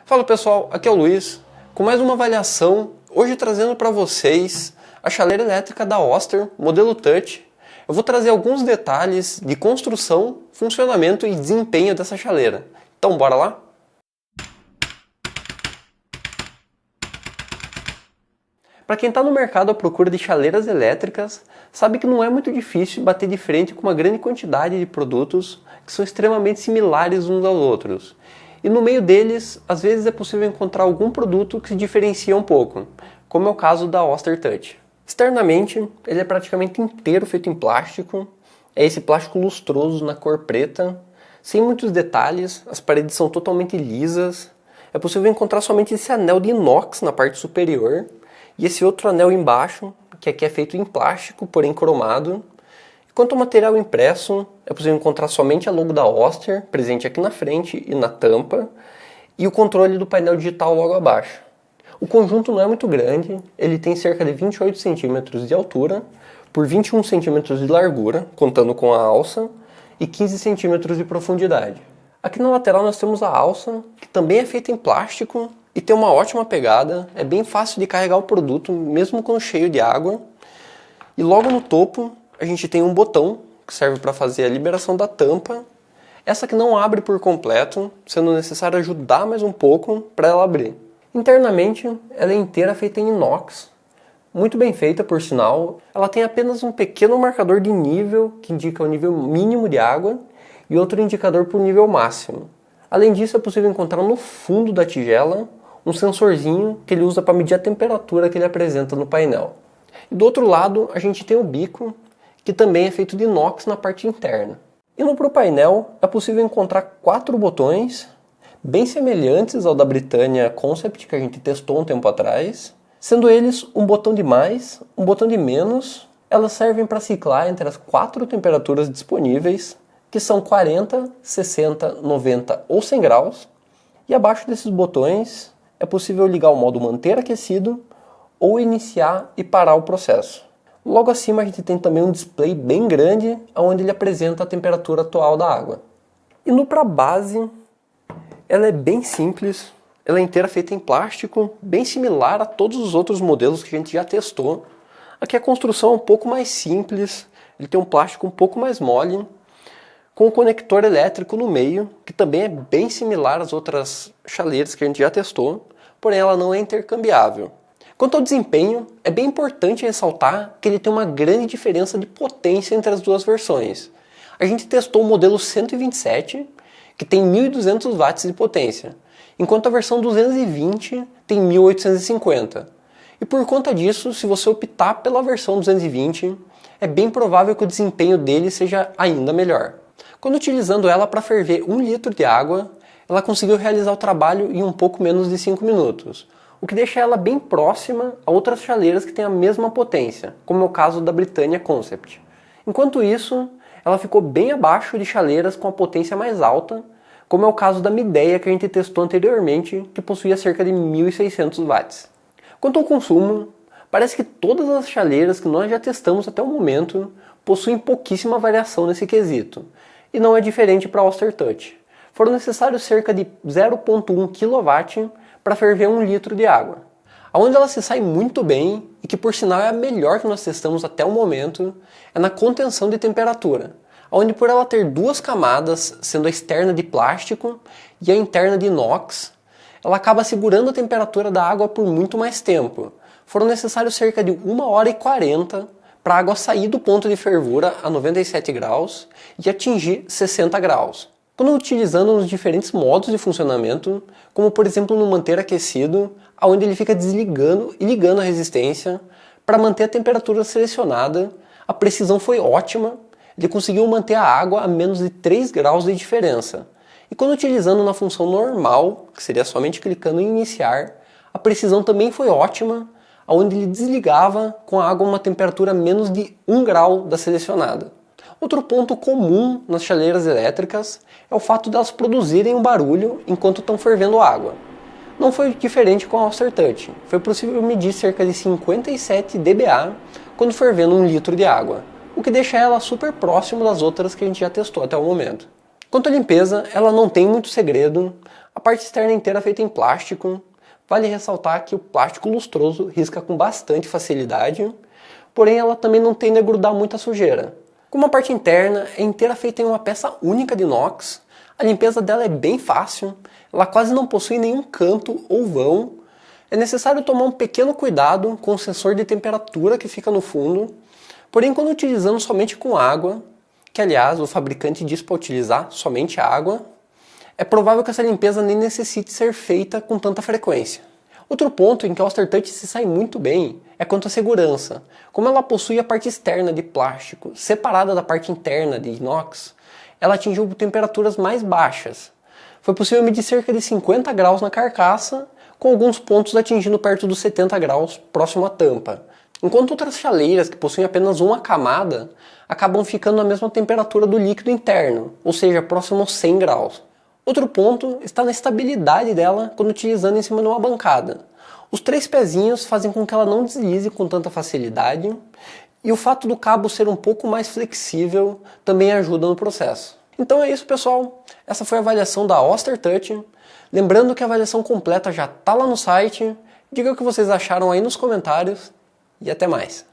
Fala pessoal, aqui é o Luiz, com mais uma avaliação, hoje trazendo para vocês a chaleira elétrica da Oster, modelo Touch. Eu vou trazer alguns detalhes de construção, funcionamento e desempenho dessa chaleira. Então bora lá? Para quem está no mercado à procura de chaleiras elétricas, sabe que não é muito difícil bater de frente com uma grande quantidade de produtos que são extremamente similares uns aos outros. E no meio deles, às vezes é possível encontrar algum produto que se diferencia um pouco, como é o caso da Oster Touch. Externamente, ele é praticamente inteiro feito em plástico, é esse plástico lustroso na cor preta, sem muitos detalhes, as paredes são totalmente lisas, é possível encontrar somente esse anel de inox na parte superior, e esse outro anel embaixo, que aqui é feito em plástico, porém cromado. Quanto ao material impresso, é possível encontrar somente a logo da Oster, presente aqui na frente e na tampa, e o controle do painel digital logo abaixo. O conjunto não é muito grande, ele tem cerca de 28 cm de altura, por 21 cm de largura, contando com a alça, e 15 cm de profundidade. Aqui na lateral nós temos a alça, que também é feita em plástico, e tem uma ótima pegada, é bem fácil de carregar o produto, mesmo quando cheio de água. E logo no topo, a gente tem um botão que serve para fazer a liberação da tampa. Essa que não abre por completo, sendo necessário ajudar mais um pouco para ela abrir. Internamente, ela é inteira feita em inox, muito bem feita por sinal. Ela tem apenas um pequeno marcador de nível, que indica o nível mínimo de água, e outro indicador para o nível máximo. Além disso, é possível encontrar no fundo da tigela um sensorzinho que ele usa para medir a temperatura que ele apresenta no painel. E do outro lado, a gente tem o bico, que também é feito de inox na parte interna. Indo para o painel, é possível encontrar 4 botões, bem semelhantes ao da Britannia Concept, que a gente testou um tempo atrás, sendo eles um botão de mais, um botão de menos. Elas servem para ciclar entre as 4 temperaturas disponíveis, que são 40, 60, 90 ou 100 graus, e abaixo desses botões é possível ligar o modo manter aquecido ou iniciar e parar o processo. Logo acima a gente tem também um display bem grande, onde ele apresenta a temperatura atual da água. Indo para a base, ela é bem simples, ela é inteira feita em plástico, bem similar a todos os outros modelos que a gente já testou. Aqui a construção é um pouco mais simples, ele tem um plástico um pouco mais mole, com um conector elétrico no meio, que também é bem similar às outras chaleiras que a gente já testou, porém ela não é intercambiável. Quanto ao desempenho, é bem importante ressaltar que ele tem uma grande diferença de potência entre as duas versões. A gente testou o modelo 127, que tem 1.200 watts de potência, enquanto a versão 220 tem 1.850. E por conta disso, se você optar pela versão 220, é bem provável que o desempenho dele seja ainda melhor. Quando utilizando ela para ferver 1 litro de água, ela conseguiu realizar o trabalho em um pouco menos de 5 minutos, o que deixa ela bem próxima a outras chaleiras que têm a mesma potência, como é o caso da Britannia Concept. Enquanto isso, ela ficou bem abaixo de chaleiras com a potência mais alta, como é o caso da Midea que a gente testou anteriormente, que possuía cerca de 1.600 watts. Quanto ao consumo, parece que todas as chaleiras que nós já testamos até o momento possuem pouquíssima variação nesse quesito, e não é diferente para a Oster Touch. Foram necessários cerca de 0,1 kW para ferver 1 litro de água. Aonde ela se sai muito bem, e que por sinal é a melhor que nós testamos até o momento, é na contenção de temperatura, onde por ela ter 2 camadas, sendo a externa de plástico e a interna de inox, ela acaba segurando a temperatura da água por muito mais tempo. Foram necessários cerca de 1h40 para a água sair do ponto de fervura a 97 graus e atingir 60 graus. Quando utilizando nos diferentes modos de funcionamento, como por exemplo no manter aquecido, onde ele fica desligando e ligando a resistência para manter a temperatura selecionada, a precisão foi ótima, ele conseguiu manter a água a menos de 3 graus de diferença. E quando utilizando na função normal, que seria somente clicando em iniciar, a precisão também foi ótima, onde ele desligava com a água a uma temperatura menos de 1 grau da selecionada. Outro ponto comum nas chaleiras elétricas é o fato de elas produzirem um barulho enquanto estão fervendo água. Não foi diferente com a Oster Touch, foi possível medir cerca de 57 dBA quando fervendo 1 litro de água, o que deixa ela super próximo das outras que a gente já testou até o momento. Quanto à limpeza, ela não tem muito segredo, A parte externa inteira é feita em plástico. Vale ressaltar que o plástico lustroso risca com bastante facilidade, porém ela também não tende a grudar muita sujeira. Como a parte interna é inteira feita em uma peça única de inox, a limpeza dela é bem fácil, ela quase não possui nenhum canto ou vão. É necessário tomar um pequeno cuidado com o sensor de temperatura que fica no fundo, porém quando utilizando somente com água, que aliás o fabricante diz para utilizar somente água, é provável que essa limpeza nem necessite ser feita com tanta frequência. Outro ponto em que a Oster Touch se sai muito bem é quanto à segurança. Como ela possui a parte externa de plástico separada da parte interna de inox, ela atingiu temperaturas mais baixas. Foi possível medir cerca de 50 graus na carcaça, com alguns pontos atingindo perto dos 70 graus próximo à tampa. Enquanto outras chaleiras que possuem apenas uma camada acabam ficando na mesma temperatura do líquido interno, ou seja, próximo aos 100 graus. Outro ponto está na estabilidade dela quando utilizando em cima de uma bancada. Os 3 pezinhos fazem com que ela não deslize com tanta facilidade, e o fato do cabo ser um pouco mais flexível também ajuda no processo. Então é isso, pessoal. Essa foi a avaliação da Oster Touch. Lembrando que a avaliação completa já está lá no site. Diga o que vocês acharam aí nos comentários e até mais.